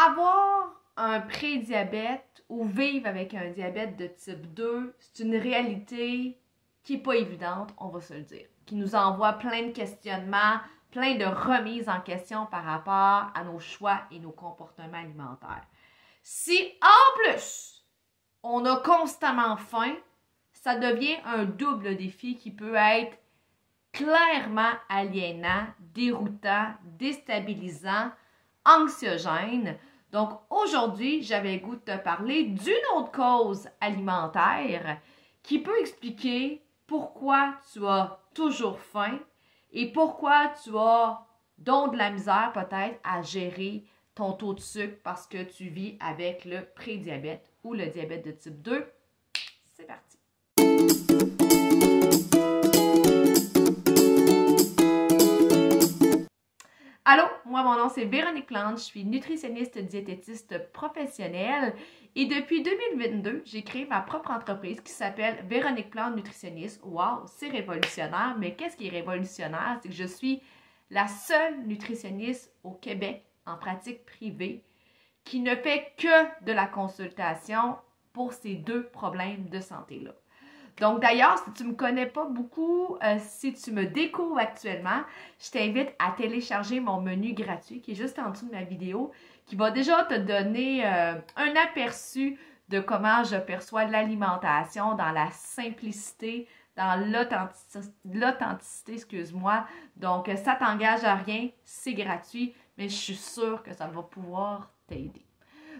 Avoir un prédiabète ou vivre avec un diabète de type 2, c'est une réalité qui n'est pas évidente, on va se le dire, qui nous envoie plein de questionnements, plein de remises en question par rapport à nos choix et nos comportements alimentaires. Si en plus, on a constamment faim, ça devient un double défi qui peut être clairement aliénant, déroutant, déstabilisant, anxiogène. Donc aujourd'hui, j'avais le goût de te parler d'une autre cause alimentaire qui peut expliquer pourquoi tu as toujours faim et pourquoi tu as donc de la misère peut-être à gérer ton taux de sucre parce que tu vis avec le prédiabète ou le diabète de type 2. C'est parti! Allô, moi mon nom c'est Véronique Plante, je suis nutritionniste diététiste professionnelle et depuis 2022, j'ai créé ma propre entreprise qui s'appelle Véronique Plante Nutritionniste. Wow, c'est révolutionnaire, mais qu'est-ce qui est révolutionnaire? C'est que je suis la seule nutritionniste au Québec en pratique privée qui ne fait que de la consultation pour ces deux problèmes de santé-là. Donc d'ailleurs, si tu ne me connais pas beaucoup, si tu me découvres actuellement, je t'invite à télécharger mon menu gratuit qui est juste en dessous de ma vidéo, qui va déjà te donner un aperçu de comment je perçois l'alimentation dans la simplicité, dans l'authenticité, excuse-moi. Donc ça t'engage à rien, c'est gratuit, mais je suis sûre que ça va pouvoir t'aider.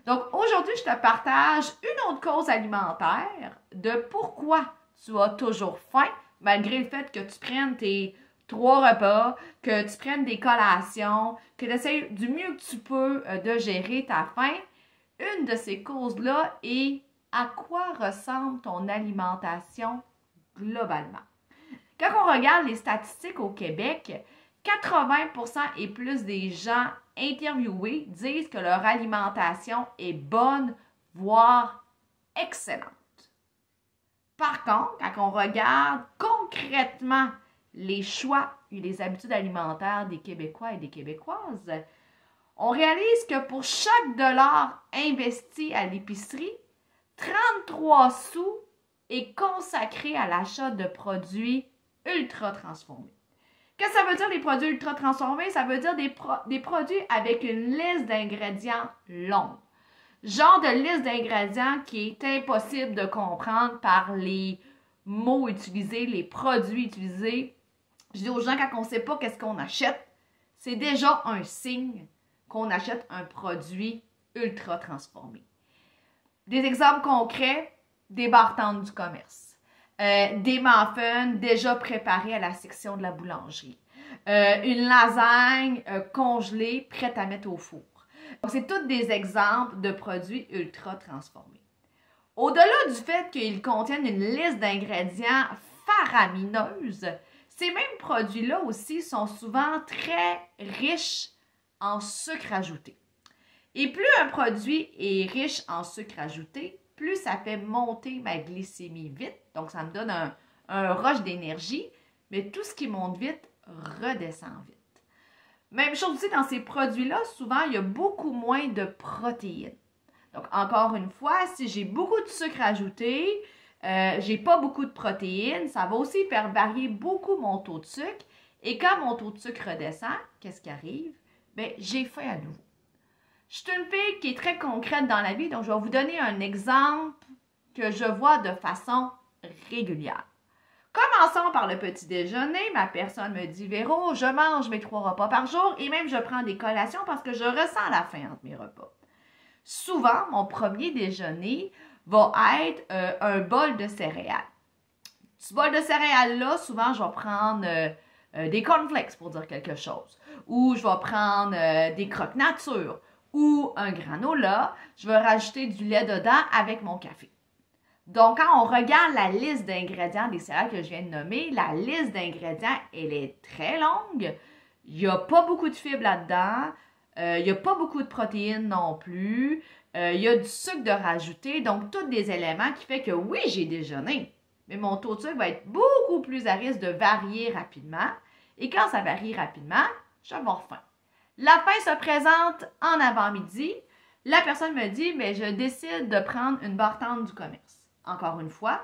Donc aujourd'hui, je te partage une autre cause alimentaire de pourquoi tu as toujours faim, malgré le fait que tu prennes tes 3 repas, que tu prennes des collations, que tu essaies du mieux que tu peux de gérer ta faim. Une de ces causes-là est à quoi ressemble ton alimentation globalement. Quand on regarde les statistiques au Québec, 80% et plus des gens interviewés disent que leur alimentation est bonne, voire excellente. Par contre, quand on regarde concrètement les choix et les habitudes alimentaires des Québécois et des Québécoises, on réalise que pour chaque dollar investi à l'épicerie, 33 sous est consacré à l'achat de produits ultra transformés. Qu'est-ce que ça veut dire les produits ultra transformés? Ça veut dire des produits avec une liste d'ingrédients longue. Genre de liste d'ingrédients qui est impossible de comprendre par les mots utilisés, les produits utilisés. Je dis aux gens, quand on ne sait pas qu'est-ce qu'on achète, c'est déjà un signe qu'on achète un produit ultra transformé. Des exemples concrets, des barres tendres du commerce, des muffins déjà préparés à la section de la boulangerie, une lasagne congelée prête à mettre au four. Donc, c'est tous des exemples de produits ultra transformés. Au-delà du fait qu'ils contiennent une liste d'ingrédients faramineuse, ces mêmes produits-là aussi sont souvent très riches en sucre ajouté. Et plus un produit est riche en sucre ajouté, plus ça fait monter ma glycémie vite. Donc, ça me donne un rush d'énergie, mais tout ce qui monte vite redescend vite. Même chose aussi dans ces produits-là, souvent, il y a beaucoup moins de protéines. Donc, encore une fois, si j'ai beaucoup de sucre ajouté, j'ai pas beaucoup de protéines, ça va aussi faire varier beaucoup mon taux de sucre. Et quand mon taux de sucre redescend, qu'est-ce qui arrive? Bien, j'ai faim à nouveau. Je suis une fille qui est très concrète dans la vie, donc je vais vous donner un exemple que je vois de façon régulière. Commençons par le petit déjeuner. Ma personne me dit « Véro, je mange mes 3 repas par jour et même je prends des collations parce que je ressens la faim entre mes repas. » Souvent, mon premier déjeuner va être un bol de céréales. Ce bol de céréales-là, souvent, je vais prendre des cornflakes pour dire quelque chose. Ou je vais prendre des croques nature ou un granola. Je vais rajouter du lait dedans avec mon café. Donc, quand on regarde la liste d'ingrédients des céréales que je viens de nommer, la liste d'ingrédients, elle est très longue. Il n'y a pas beaucoup de fibres là-dedans. Il n'y a pas beaucoup de protéines non plus. Il y a du sucre de rajouter. Donc, tous des éléments qui font que oui, j'ai déjeuné. Mais mon taux de sucre va être beaucoup plus à risque de varier rapidement. Et quand ça varie rapidement, je vais avoir faim. La faim se présente en avant-midi. La personne me dit, mais je décide de prendre une barre tendre du commerce. Encore une fois,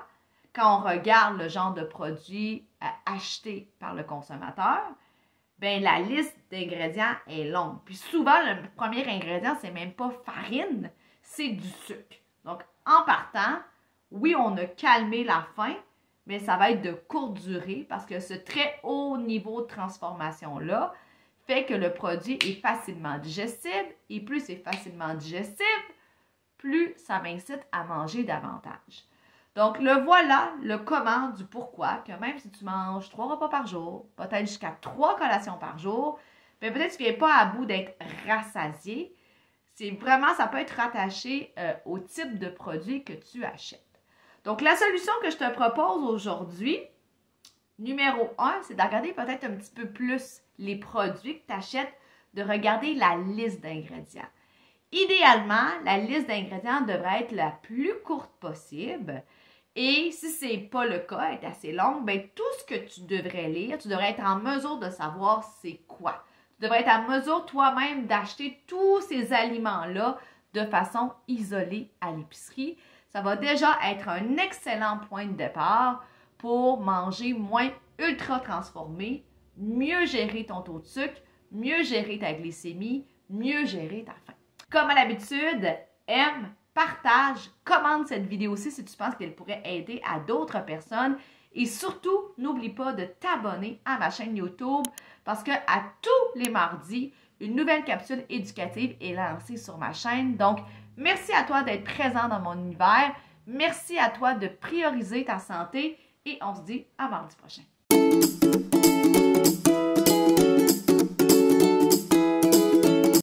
quand on regarde le genre de produit acheté par le consommateur, ben la liste d'ingrédients est longue. Puis souvent, le premier ingrédient, c'est même pas farine, c'est du sucre. Donc, en partant, oui, on a calmé la faim, mais ça va être de courte durée parce que ce très haut niveau de transformation-là fait que le produit est facilement digestible et plus c'est facilement digestible, plus ça m'incite à manger davantage. Donc, le voilà, le comment du pourquoi, que même si tu manges 3 repas par jour, peut-être jusqu'à 3 collations par jour, bien peut-être que tu ne viens pas à bout d'être rassasié. C'est vraiment, ça peut être rattaché au type de produit que tu achètes. Donc, la solution que je te propose aujourd'hui, numéro 1, c'est de regarder peut-être un petit peu plus les produits que tu achètes, de regarder la liste d'ingrédients. Idéalement, la liste d'ingrédients devrait être la plus courte possible. Et si ce n'est pas le cas, elle est assez longue, bien, tout ce que tu devrais lire, tu devrais être en mesure de savoir c'est quoi. Tu devrais être en mesure toi-même d'acheter tous ces aliments-là de façon isolée à l'épicerie. Ça va déjà être un excellent point de départ pour manger moins ultra transformé, mieux gérer ton taux de sucre, mieux gérer ta glycémie, mieux gérer ta faim. Comme à l'habitude, aime, partage, commente cette vidéo-ci si tu penses qu'elle pourrait aider à d'autres personnes. Et surtout, n'oublie pas de t'abonner à ma chaîne YouTube parce que à tous les mardis, une nouvelle capsule éducative est lancée sur ma chaîne. Donc, merci à toi d'être présent dans mon univers. Merci à toi de prioriser ta santé et on se dit à mardi prochain.